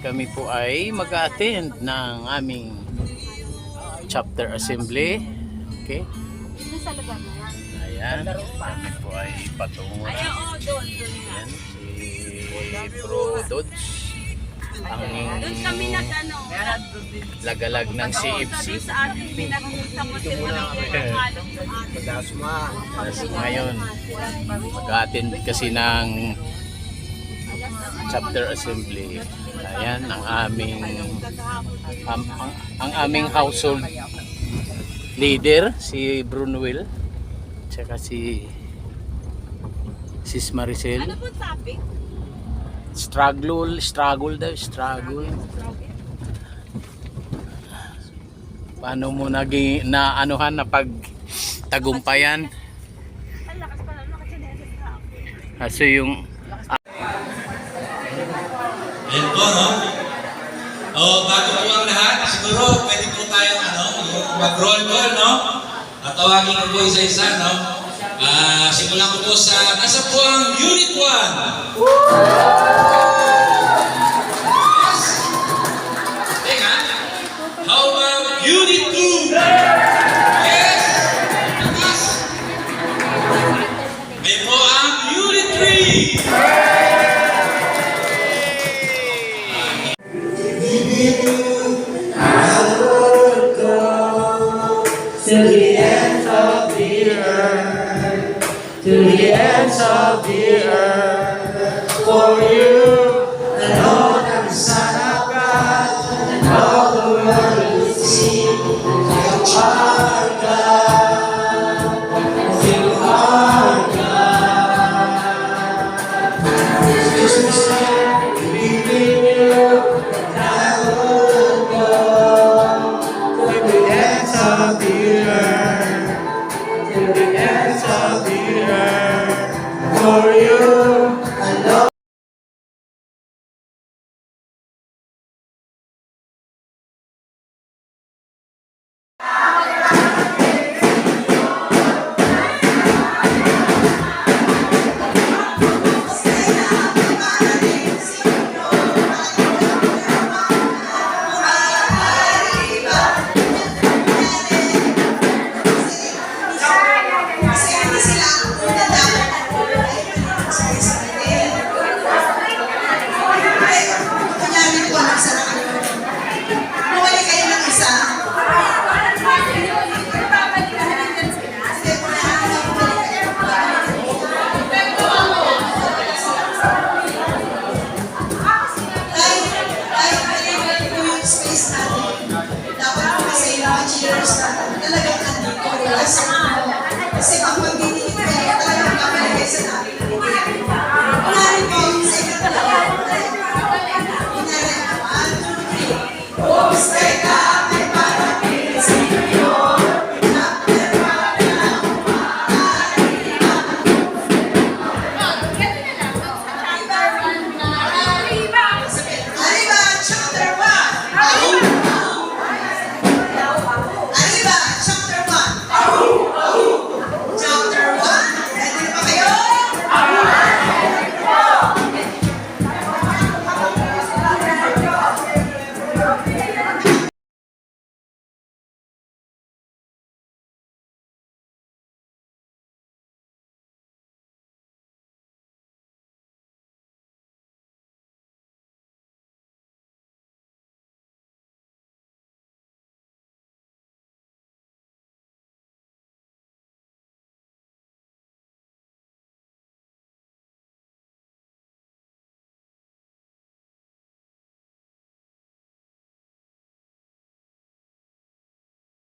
kami po ay mag-attend ng aming chapter assembly. Okay? Ayan, kami po ay patungo na. Ayan, si Bro Dodge, ang lagalag ng CFC. Ngayon, mag-attend kasi ng chapter assembly. Ayan ang aming household leader, si Brunwell, tsaka si Sis Maricel. Ano po topic? Struggle. Paano mo naging naanuhan na pagtagumpayan? Ang lakas pala, nakachinesis na ako. Kaso yung Ayan po, no? O, bago po ang lahat, siguro pwede po tayong mag-roll call, no? At tawagin ko po isa-isa, no? Simulan ko po sa, nasa po ang Unit 1. Yes! Teka, how about Unit 2? Yes! Yes! Ayan po ang Unit 3. To the ends of the earth, to the ends of the earth, for you alone am the Son of God, and all the world will see that you are God, you are God. Jesus said, believe in you, and I will go to the ends of the earth, to the ends of the earth, for you.